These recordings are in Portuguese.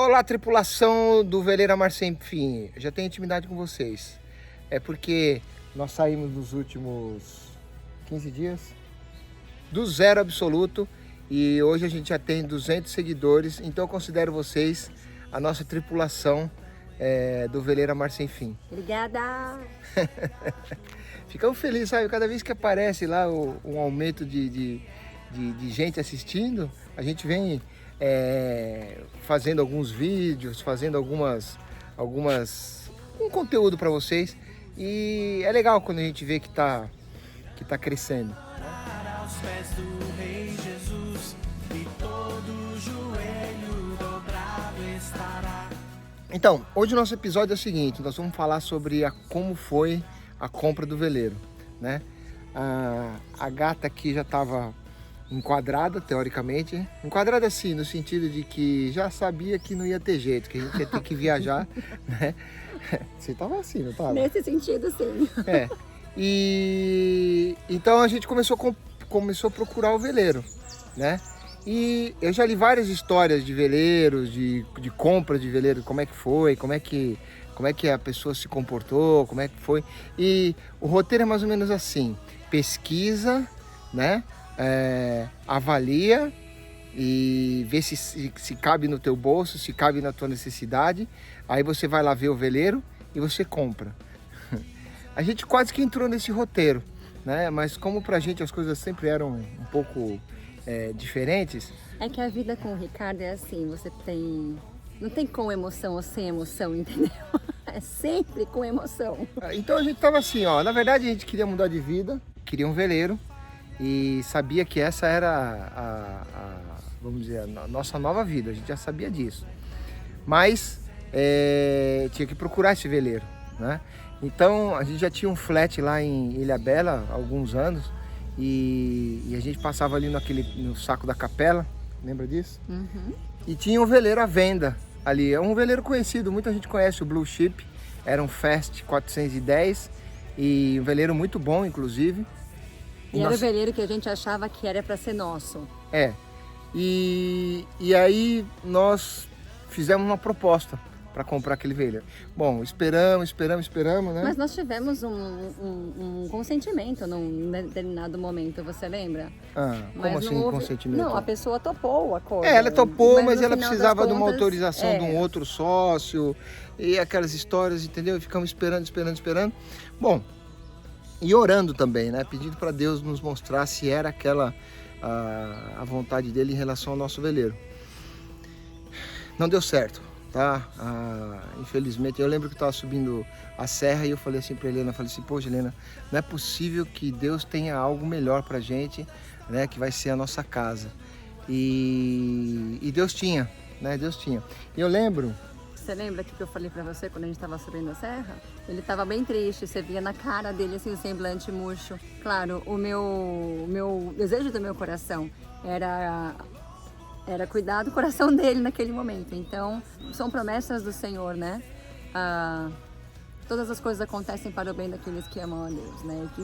Olá, tripulação do Veleiro Mar Sem Fim. Eu já tenho intimidade com vocês. É porque nós saímos nos últimos 15 dias do zero absoluto e hoje a gente já tem 200 seguidores. Então eu considero vocês a nossa tripulação do Veleiro Mar Sem Fim. Obrigada! Ficamos felizes, sabe? Cada vez que aparece lá um aumento de gente assistindo, a gente vem fazendo alguns vídeos, fazendo um conteúdo para vocês. E é legal quando a gente vê que tá crescendo. Aos pés do Rei Jesus, e todo joelho dobrado estará. Então, hoje o nosso episódio é o seguinte, nós vamos falar sobre como foi a compra do veleiro, né? A gata aqui já estava enquadrada, teoricamente. Enquadrada assim, no sentido de que já sabia que não ia ter jeito, que a gente ia ter que viajar, né? Você estava assim, não estava? Nesse sentido, sim. E então a gente começou a procurar o veleiro, né? E eu já li várias histórias de veleiros, de compra de veleiro, como é que foi, como é que a pessoa se comportou, como é que foi. E o roteiro é mais ou menos assim: pesquisa, né? Avalia e vê se cabe no teu bolso, se cabe na tua necessidade. Aí você vai lá ver o veleiro e você compra. A gente quase que entrou nesse roteiro, né? Mas como pra gente as coisas sempre eram um pouco diferentes. É que a vida com o Ricardo é assim, não tem com emoção ou sem emoção, entendeu? É sempre com emoção. Então a gente tava assim, ó, na verdade a gente queria mudar de vida, queria um veleiro e sabia que essa era vamos dizer, a nossa nova vida, a gente já sabia disso. Mas tinha que procurar esse veleiro, né? Então a gente já tinha um flat lá em Ilhabela há alguns anos e a gente passava ali no Saco da Capela, lembra disso? Uhum. E tinha um veleiro à venda ali, é um veleiro conhecido, muita gente conhece o Blue Chip, era um Fast 410 e um veleiro muito bom, inclusive. E era o veleiro que a gente achava que era para ser nosso. E aí nós fizemos uma proposta para comprar aquele veleiro. Bom, esperamos, né? Mas nós tivemos um consentimento num determinado momento, você lembra? Como assim consentimento? Não, a pessoa topou a coisa. Ela topou, mas ela no final precisava das de uma contas, autorização de um outro sócio e aquelas histórias, entendeu? E ficamos esperando. Bom, e orando também, né? Pedindo para Deus nos mostrar se era aquela a vontade dele em relação ao nosso veleiro. Não deu certo, tá? Infelizmente, eu lembro que eu estava subindo a serra e eu falei assim para Helena, poxa Helena, não é possível que Deus tenha algo melhor pra gente, né? Que vai ser a nossa casa. E Deus tinha, né? Deus tinha. E eu lembro... Você lembra que eu falei pra você quando a gente estava subindo a serra? Ele estava bem triste, você via na cara dele assim o semblante murcho. Claro, o meu desejo do meu coração era cuidar do coração dele naquele momento. Então, são promessas do Senhor, né? Todas as coisas acontecem para o bem daqueles que amam a Deus, né? Que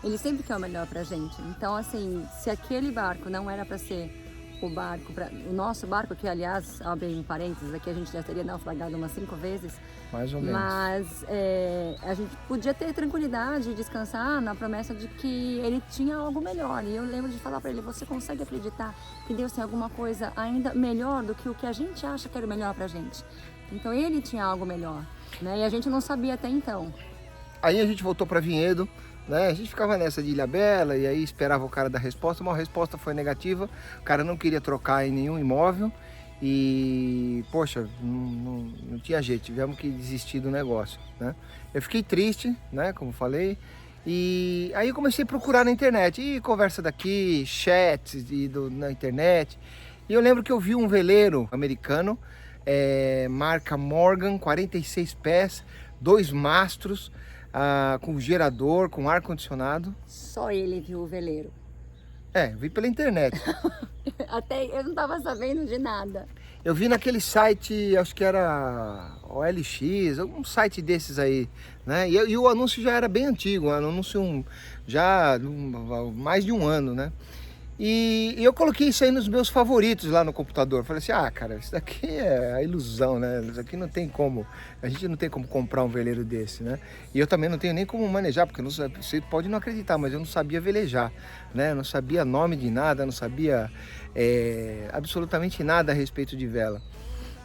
Ele sempre quer o melhor pra gente. Então, assim, se aquele barco não era para ser o nosso barco, que aliás, abre um parênteses, aqui a gente já teria naufragado umas 5 vezes. Mais ou menos. Mas a gente podia ter tranquilidade e descansar na promessa de que ele tinha algo melhor. E eu lembro de falar para ele, você consegue acreditar que Deus tem alguma coisa ainda melhor do que o que a gente acha que era o melhor pra gente? Então ele tinha algo melhor, né? E a gente não sabia até então. Aí a gente voltou para Vinhedo, né? A gente ficava nessa de Ilhabela e aí esperava o cara dar resposta, mas a resposta foi negativa, o cara não queria trocar em nenhum imóvel e, poxa, não tinha jeito, tivemos que desistir do negócio, né? Eu fiquei triste, né, como falei, e aí eu comecei a procurar na internet, e conversa daqui, chats na internet, e eu lembro que eu vi um veleiro americano, marca Morgan, 46 pés, 2 mastros, com gerador, com ar-condicionado. Só ele viu o veleiro. Vi pela internet. Até eu não estava sabendo de nada. Eu vi naquele site, acho que era OLX, algum site desses aí, né? E o anúncio já era bem antigo, um anúncio já há mais de um ano, né? E eu coloquei isso aí nos meus favoritos lá no computador. Falei assim, cara, isso daqui é a ilusão, né? Isso aqui não tem como, a gente não tem como comprar um veleiro desse, né? E eu também não tenho nem como manejar, porque você pode não acreditar, mas eu não sabia velejar, né? Eu não sabia nome de nada, não sabia absolutamente nada a respeito de vela.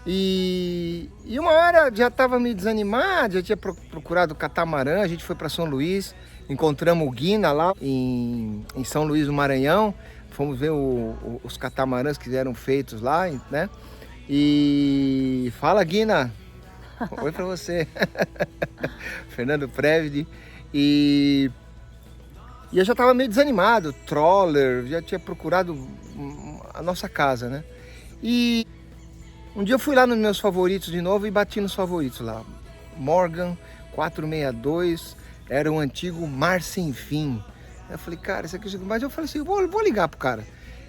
E uma hora já estava meio desanimado, já tinha procurado catamarã, a gente foi para São Luís, encontramos o Guina lá em São Luís do Maranhão. Fomos ver os catamarãs que eram feitos lá, né? E fala, Guina! Oi pra você! Fernando Previdi. E eu já estava meio desanimado, troller, já tinha procurado a nossa casa, né? E um dia eu fui lá nos meus favoritos de novo e bati nos favoritos lá. Morgan 462, era um antigo Mar Sem Fim. Eu falei, cara, isso aqui... Mas eu falei assim, vou ligar pro cara.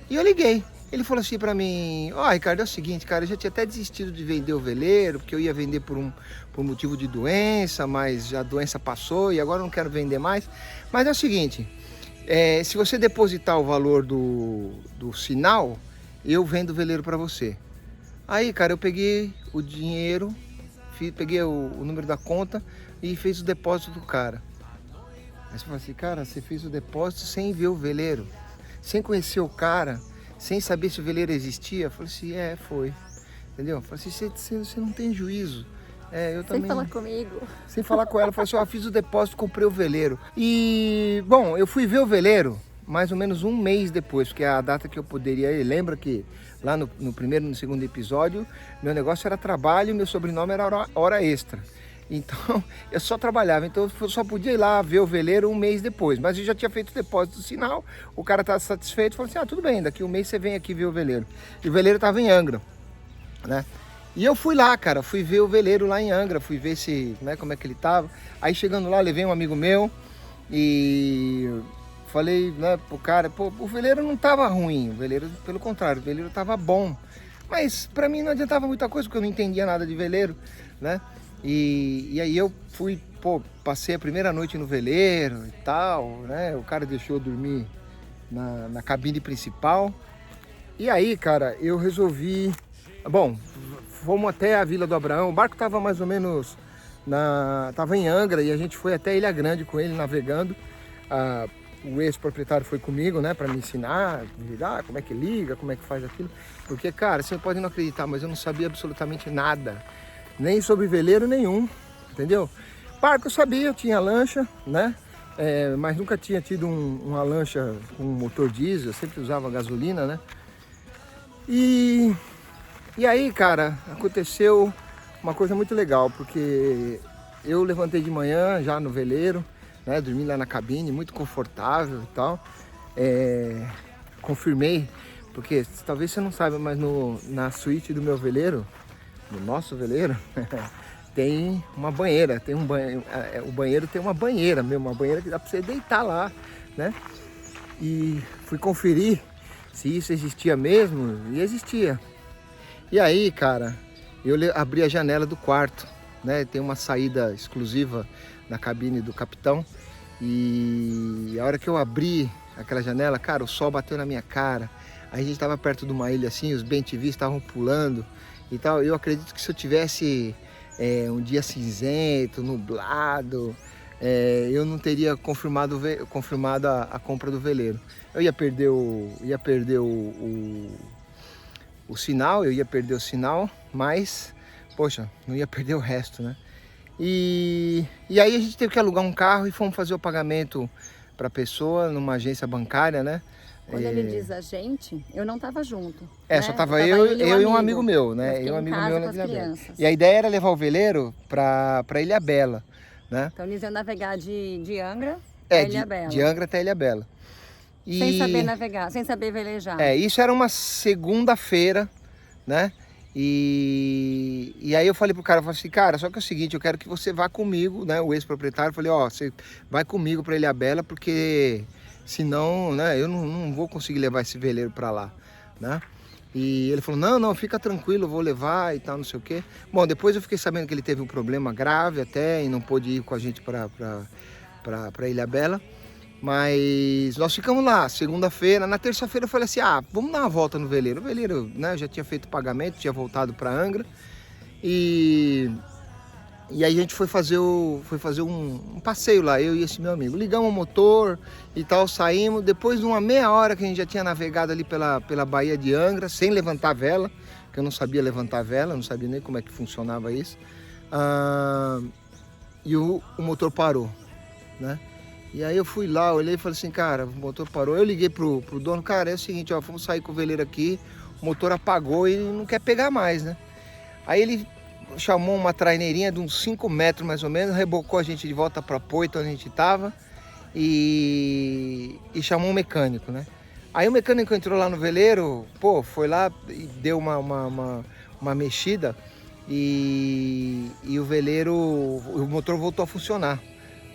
E eu liguei. Ele falou assim pra mim, Ricardo, é o seguinte, cara, eu já tinha até desistido de vender o veleiro, porque eu ia vender por motivo de doença, mas a doença passou e agora eu não quero vender mais. Mas é o seguinte, se você depositar o valor do sinal, eu vendo o veleiro pra você. Aí, cara, eu peguei o dinheiro, peguei o número da conta e fiz o depósito do cara. Aí você fala assim, cara, você fez o depósito sem ver o veleiro, sem conhecer o cara, sem saber se o veleiro existia. Eu falei assim, foi. Entendeu? Eu falei assim, você não tem juízo. Eu também... Sem falar comigo. Sem falar com ela. Eu falei assim, fiz o depósito, comprei o veleiro. E, bom, eu fui ver o veleiro mais ou menos um mês depois, porque é a data que eu poderia ir. Lembra que lá no primeiro e no segundo episódio, meu negócio era trabalho e meu sobrenome era hora extra. Então, eu só trabalhava, então eu só podia ir lá ver o veleiro um mês depois. Mas eu já tinha feito o depósito do sinal, o cara estava satisfeito, falou assim, tudo bem, daqui um mês você vem aqui ver o veleiro. E o veleiro estava em Angra, né? E eu fui lá, cara, fui ver o veleiro lá em Angra, fui ver como é que ele estava. Aí chegando lá, levei um amigo meu e falei, né, pro cara, o veleiro não estava ruim, o veleiro, pelo contrário, o veleiro estava bom. Mas para mim não adiantava muita coisa, porque eu não entendia nada de veleiro, né? E aí eu fui, passei a primeira noite no veleiro e tal, né? O cara deixou eu dormir na cabine principal. E aí, cara, eu resolvi... Bom, fomos até a Vila do Abraão, o barco tava mais ou menos... Tava em Angra e a gente foi até Ilha Grande com ele navegando. O ex-proprietário foi comigo, né, para me ensinar, como é que liga, como é que faz aquilo. Porque, cara, você pode não acreditar, mas eu não sabia absolutamente nada. Nem sobre veleiro nenhum, entendeu? Barco eu sabia, tinha lancha, né? Mas nunca tinha tido uma lancha com motor diesel, eu sempre usava gasolina, né? E aí, cara, aconteceu uma coisa muito legal, porque eu levantei de manhã já no veleiro, né? Dormi lá na cabine, muito confortável e tal. Confirmei, porque talvez você não saiba, mas na suíte do meu veleiro, no nosso veleiro, tem uma banheira, o banheiro tem uma banheira mesmo, uma banheira que dá para você deitar lá, né? E fui conferir se isso existia mesmo, e existia. E aí, cara, eu abri a janela do quarto, né? Tem uma saída exclusiva na cabine do capitão, e a hora que eu abri aquela janela, cara, o sol bateu na minha cara, a gente estava perto de uma ilha assim, os bem-te-vi estavam pulando, e tal. Eu acredito que se eu tivesse um dia cinzento, nublado, eu não teria confirmado a compra do veleiro. Eu ia perder o sinal, mas, poxa, não ia perder o resto, né? E aí a gente teve que alugar um carro e fomos fazer o pagamento para a pessoa numa agência bancária, né? Quando ele diz a gente, eu não estava junto. Só tava eu e um amigo meu, né? Eu um amigo meu na Ilhabela. E a ideia era levar o veleiro para Ilhabela, né? Então eles iam navegar de Angra até Ilhabela. De Angra até Ilhabela. Sem saber navegar, sem saber velejar. Isso era uma segunda-feira, né? E aí eu falei pro cara, assim, cara, só que é o seguinte, eu quero que você vá comigo, né? O ex-proprietário, falei, você vai comigo para Ilhabela, porque senão, né, eu não vou conseguir levar esse veleiro para lá, né? E ele falou, não, fica tranquilo, eu vou levar e tal, não sei o quê. Bom, depois eu fiquei sabendo que ele teve um problema grave até e não pôde ir com a gente para Ilhabela. Mas nós ficamos lá, segunda-feira. Na terça-feira eu falei assim, vamos dar uma volta no veleiro. O veleiro, né, eu já tinha feito o pagamento, tinha voltado para Angra. E aí a gente foi fazer um passeio lá, eu e esse meu amigo. Ligamos o motor e tal, saímos. Depois de uma meia hora que a gente já tinha navegado ali pela Baía de Angra, sem levantar a vela, que eu não sabia levantar a vela, não sabia nem como é que funcionava isso. E o motor parou, né? E aí eu fui lá, olhei e falei assim, cara, o motor parou. Eu liguei pro dono, cara, é o seguinte, ó, vamos sair com o veleiro aqui, o motor apagou e não quer pegar mais, né? Aí ele chamou uma traineirinha de uns 5 metros mais ou menos, rebocou a gente de volta para Poito, onde a gente estava, e chamou um mecânico, né? Aí o mecânico entrou lá no veleiro, foi lá e deu uma mexida e o veleiro, o motor voltou a funcionar,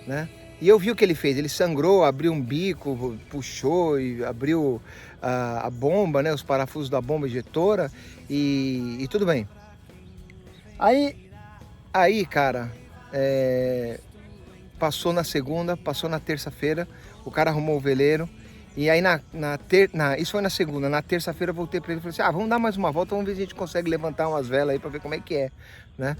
né? E eu vi o que ele fez, ele sangrou, abriu um bico, puxou e abriu a bomba, né? Os parafusos da bomba injetora e tudo bem. Aí, cara, passou na segunda, passou na terça-feira, o cara arrumou o veleiro. E aí, isso foi na segunda, na terça-feira eu voltei para ele e falei assim, vamos dar mais uma volta, vamos ver se a gente consegue levantar umas velas aí para ver como é que é, né?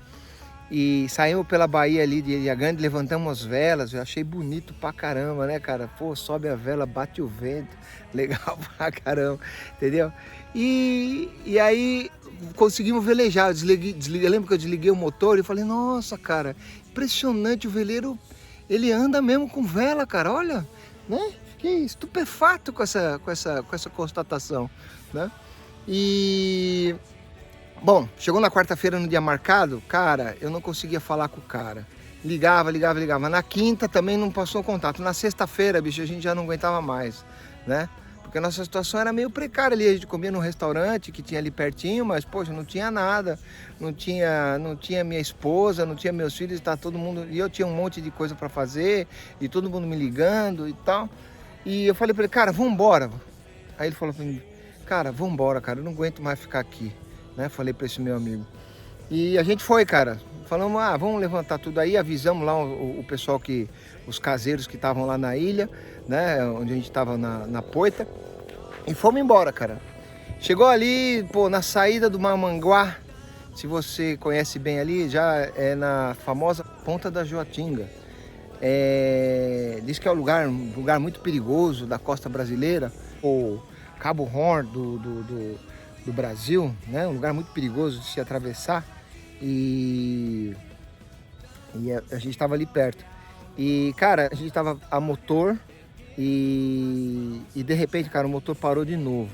E saímos pela Baía ali de Ilha-Grande, levantamos as velas, eu achei bonito pra caramba, né, cara? Sobe a vela, bate o vento, legal pra caramba, entendeu? E aí conseguimos velejar, eu lembro que eu desliguei o motor e falei, nossa, cara, impressionante o veleiro, ele anda mesmo com vela, cara, olha, né? Fiquei estupefato com essa constatação, né? E... bom, chegou na quarta-feira no dia marcado, cara, eu não conseguia falar com o cara. Ligava. Na quinta também não passou contato. Na sexta-feira, bicho, a gente já não aguentava mais, né? Porque a nossa situação era meio precária ali. A gente comia num restaurante que tinha ali pertinho, mas, poxa, não tinha nada. Não tinha minha esposa, não tinha meus filhos, tá todo mundo... E eu tinha um monte de coisa para fazer, e todo mundo me ligando e tal. E eu falei para ele, cara, vambora. Aí ele falou para mim, cara, vambora, cara, eu não aguento mais ficar aqui. Né? Falei para esse meu amigo. E a gente foi, cara. Falamos, vamos levantar tudo aí. Avisamos lá o pessoal, os caseiros que estavam lá na ilha, né? Onde a gente estava na Poita. E fomos embora, cara. Chegou ali, na saída do Mamanguá. Se você conhece bem ali, já é na famosa Ponta da Joatinga. Diz que é um lugar muito perigoso da costa brasileira. O Cabo Horn do Brasil, né? Um lugar muito perigoso de se atravessar e a gente estava ali perto. E, cara, a gente estava a motor e de repente, cara, o motor parou de novo.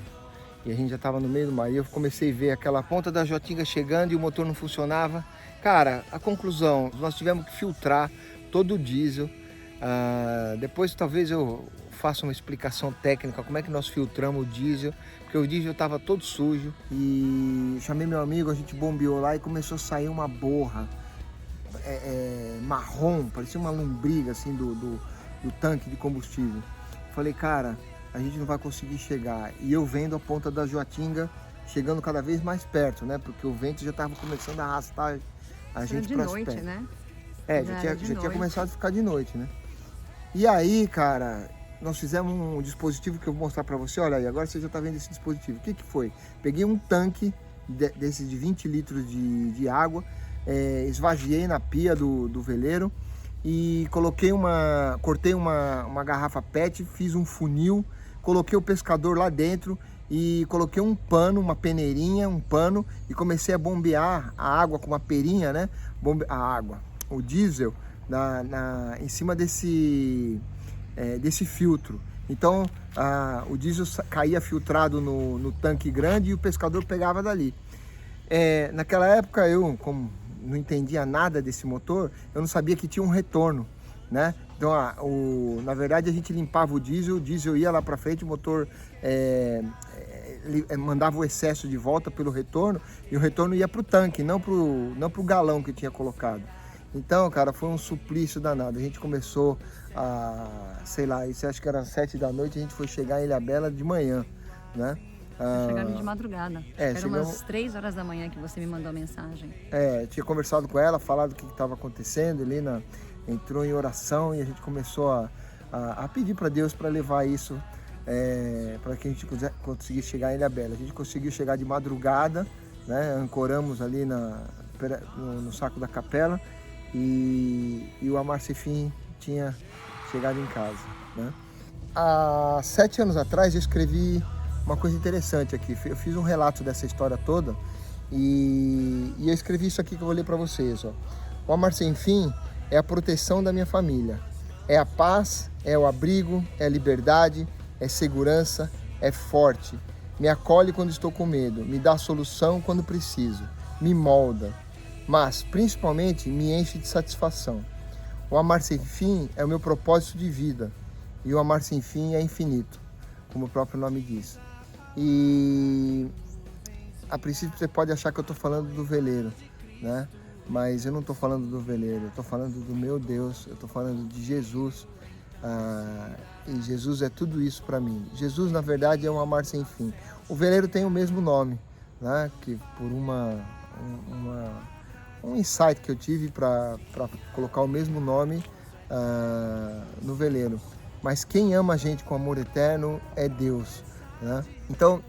E a gente já estava no meio do mar. E eu comecei a ver aquela Ponta da Joatinga chegando e o motor não funcionava. Cara, a conclusão, nós tivemos que filtrar todo o diesel. Depois talvez eu faça uma explicação técnica como é que nós filtramos o diesel, porque o diesel estava todo sujo. E chamei meu amigo, a gente bombeou lá e começou a sair uma borra marrom, parecia uma lombriga assim do tanque de combustível. Falei, cara, a gente não vai conseguir chegar. E eu vendo a Ponta da Joatinga chegando cada vez mais perto, né? Porque o vento já estava começando a arrastar a gente para as pernas. De noite, né? Já tinha começado a ficar de noite, né? E aí, cara, nós fizemos um dispositivo que eu vou mostrar para você. Olha aí, agora você já está vendo esse dispositivo. O que foi? Peguei um tanque desses de 20 litros de água, esvaziei na pia do veleiro e cortei uma garrafa PET, fiz um funil, coloquei o pescador lá dentro e coloquei um pano, uma peneirinha, um pano e comecei a bombear a água com uma perinha, né? O diesel em cima desse filtro. Então o diesel caía filtrado no tanque grande e o pescador pegava dali. Naquela época eu, como não entendia nada desse motor, eu não sabia que tinha um retorno, né? Então na verdade a gente limpava o diesel ia lá para frente, o motor mandava o excesso de volta pelo retorno e o retorno ia para o tanque, não pro galão que tinha colocado. Então, cara, foi um suplício danado. A gente começou sei lá, isso acho que era 7 da noite, a gente foi chegar em Ilhabela de manhã, né? Chegaram de madrugada. Era umas 3 horas da manhã que você me mandou a mensagem. Tinha conversado com ela, falado o que estava acontecendo ali, entrou em oração e a gente começou a pedir para Deus para levar isso, para que a gente conseguisse chegar em Ilhabela. A gente conseguiu chegar de madrugada, né? Ancoramos ali no saco da capela e o Amar Sefim tinha chegado em casa, né? Há 7 anos atrás eu escrevi uma coisa interessante aqui. Eu fiz um relato dessa história toda e eu escrevi isso aqui que eu vou ler para vocês. Ó. O Amar Sem Fim é a proteção da minha família. É a paz, é o abrigo, é a liberdade, é segurança, é forte. Me acolhe quando estou com medo, me dá solução quando preciso, me molda, mas principalmente me enche de satisfação. O Amar Sem Fim é o meu propósito de vida e o Amar Sem Fim é infinito, como o próprio nome diz. E a princípio você pode achar que eu estou falando do veleiro, né? Mas eu não estou falando do veleiro, eu estou falando do meu Deus, eu estou falando de Jesus. E Jesus é tudo isso para mim. Jesus, na verdade, é um amar sem fim. O veleiro tem o mesmo nome, né? Que por um insight que eu tive para colocar o mesmo nome no veleiro. Mas quem ama a gente com amor eterno é Deus, né? Então,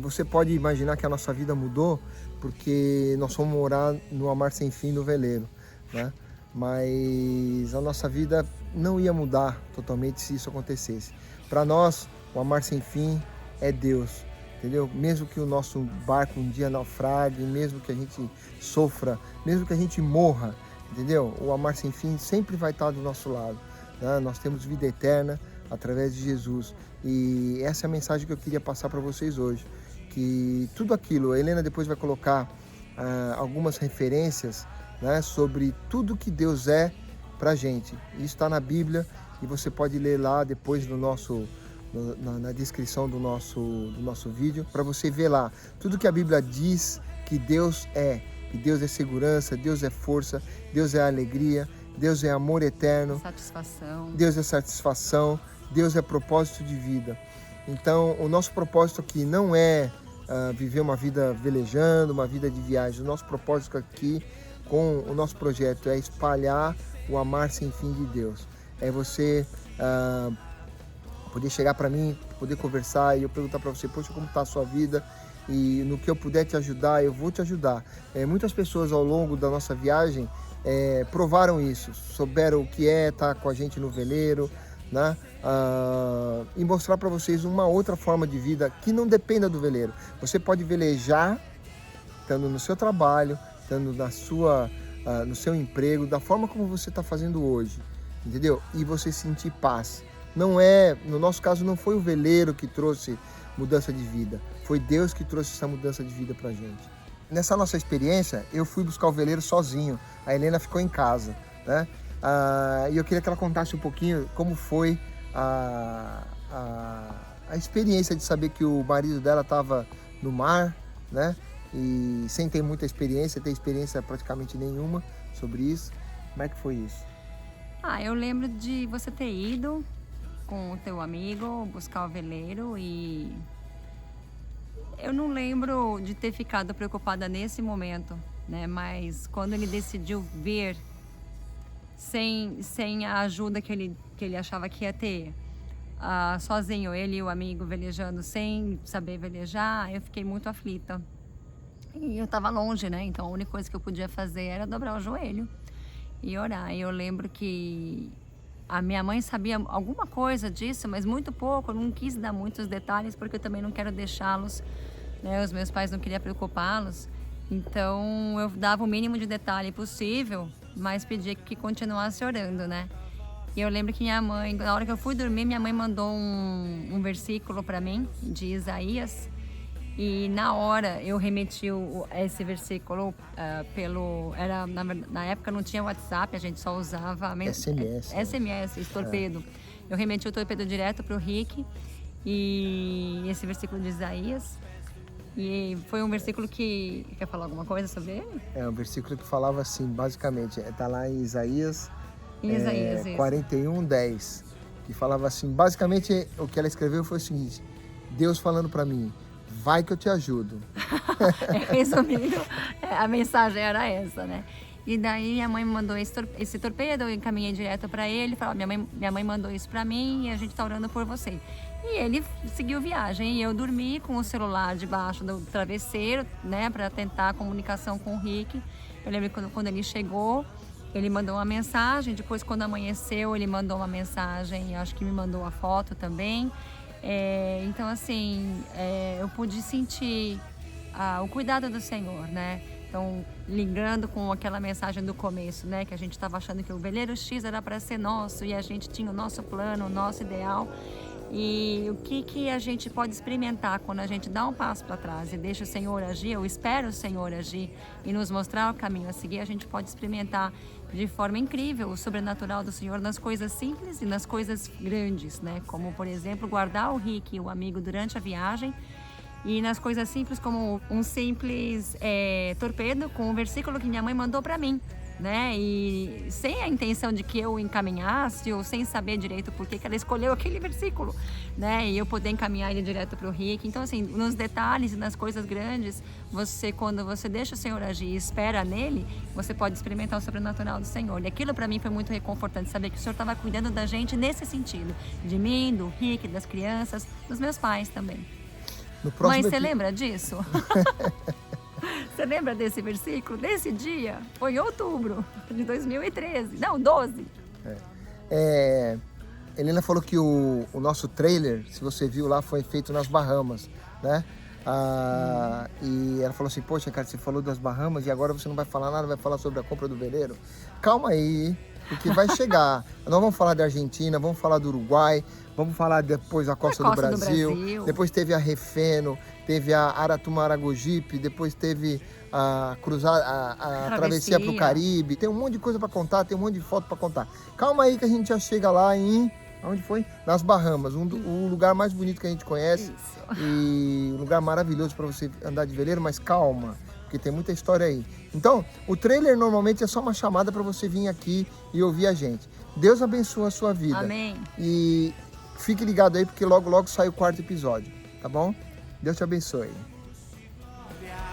você pode imaginar que a nossa vida mudou porque nós fomos morar no Amar Sem Fim no veleiro, né? Mas a nossa vida não ia mudar totalmente se isso acontecesse. Para nós, o Amar Sem Fim é Deus, entendeu? Mesmo que o nosso barco um dia naufrague, mesmo que a gente sofra, mesmo que a gente morra, entendeu? O Amar Sem Fim sempre vai estar do nosso lado, né? Nós temos vida eterna através de Jesus. E essa é a mensagem que eu queria passar para vocês hoje. Que tudo aquilo, a Helena depois vai colocar algumas referências, né, sobre tudo que Deus é pra gente. Isso está na Bíblia e você pode ler lá depois na descrição do nosso vídeo, para você ver lá tudo que a Bíblia diz que Deus é. Que Deus é segurança, Deus é força, Deus é alegria, Deus é amor eterno, Satisfação. Deus é satisfação, Deus é propósito de vida. Então, o nosso propósito aqui não é viver uma vida velejando, uma vida de viagem. O nosso propósito aqui com o nosso projeto é espalhar o amar sem fim de Deus. É você poder chegar para mim, poder conversar e eu perguntar para você, poxa, como está a sua vida? E no que eu puder te ajudar, eu vou te ajudar. Muitas pessoas ao longo da nossa viagem provaram isso, souberam o que é estar com a gente no veleiro, né? E mostrar para vocês uma outra forma de vida que não dependa do veleiro. Você pode velejar estando no seu trabalho, estando no seu emprego, da forma como você está fazendo hoje, entendeu? E você sentir paz. No nosso caso, não foi o veleiro que trouxe mudança de vida, foi Deus que trouxe essa mudança de vida pra gente. Nessa nossa experiência, eu fui buscar o veleiro sozinho, a Helena ficou em casa, né? E eu queria que ela contasse um pouquinho como foi a experiência de saber que o marido dela estava no mar, né? E sem ter muita experiência, ter experiência praticamente nenhuma sobre isso. Como é que foi isso? Eu lembro de você ter ido com o teu amigo buscar o veleiro e eu não lembro de ter ficado preocupada nesse momento, né? Mas quando ele decidiu vir sem a ajuda que ele achava que ia ter, sozinho, ele e o amigo velejando sem saber velejar, eu fiquei muito aflita. E eu estava longe, né? Então a única coisa que eu podia fazer era dobrar o joelho e orar. E eu lembro que a minha mãe sabia alguma coisa disso, mas muito pouco. Eu não quis dar muitos detalhes porque eu também não quero deixá-los, né? Os meus pais não queriam preocupá-los. Então eu dava o mínimo de detalhe possível, mas pedia que continuasse orando, né? E eu lembro que minha mãe, na hora que eu fui dormir, minha mãe mandou um versículo para mim de Isaías. E na hora eu remeti esse versículo na época não tinha WhatsApp, a gente só usava SMS, torpedo. Eu remeti o torpedo direto para o Rick e esse versículo de Isaías. E foi um versículo que... Quer falar alguma coisa sobre ele? É um versículo que falava assim, basicamente, está lá em Isaías, 41:10, que falava assim, basicamente o que ela escreveu foi o seguinte: Deus falando para mim, vai que eu te ajudo. Resumindo, a mensagem era essa, né? E daí minha mãe me mandou esse torpedo, eu encaminhei direto para ele, falou, minha mãe mandou isso para mim e a gente tá orando por você. E ele seguiu viagem e eu dormi com o celular debaixo do travesseiro, né, para tentar a comunicação com o Rick. Eu lembro quando ele chegou, ele mandou uma mensagem, depois quando amanheceu ele mandou uma mensagem, acho que me mandou a foto também. Então assim, eu pude sentir o cuidado do Senhor, né? Então, ligando com aquela mensagem do começo, né? Que a gente estava achando que o veleiro X era para ser nosso e a gente tinha o nosso plano, o nosso ideal. E o que a gente pode experimentar quando a gente dá um passo para trás e deixa o Senhor agir, eu espero o Senhor agir e nos mostrar o caminho a seguir, a gente pode experimentar de forma incrível o sobrenatural do Senhor nas coisas simples e nas coisas grandes, né? Como, por exemplo, guardar o Rick, o amigo, durante a viagem. E nas coisas simples, como um simples torpedo com um versículo que minha mãe mandou para mim, né? E sem a intenção de que eu encaminhasse ou sem saber direito por que ela escolheu aquele versículo, né? E eu poder encaminhar ele direto para o Rick. Então, assim, nos detalhes e nas coisas grandes, quando você deixa o Senhor agir e espera nele, você pode experimentar o sobrenatural do Senhor. E aquilo para mim foi muito reconfortante, saber que o Senhor estava cuidando da gente nesse sentido, de mim, do Rick, das crianças, dos meus pais também. Mas você lembra disso? Você lembra desse versículo? Desse dia? Foi em outubro de 2013. Não, 12. Helena falou que o nosso trailer, se você viu lá, foi feito nas Bahamas, né? E ela falou assim, poxa, cara, você falou das Bahamas e agora você não vai falar nada, vai falar sobre a compra do veleiro? Calma aí, porque vai chegar. Nós vamos falar da Argentina, vamos falar do Uruguai, vamos falar depois da Costa do Brasil. Depois teve a Refeno, teve a Aratumaragogipe, depois teve a travessia para o Caribe. Tem um monte de coisa para contar, tem um monte de foto para contar. Calma aí que a gente já chega lá em... Onde foi? Nas Bahamas, o lugar mais bonito que a gente conhece. Isso. E um lugar maravilhoso para você andar de veleiro, mas calma, porque tem muita história aí. Então, o trailer normalmente é só uma chamada para você vir aqui e ouvir a gente. Deus abençoe a sua vida. Amém. E fique ligado aí, porque logo, logo sai o 4º episódio, tá bom? Deus te abençoe.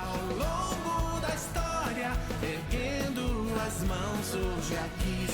Ao longo da história, erguendo as mãos, hoje aqui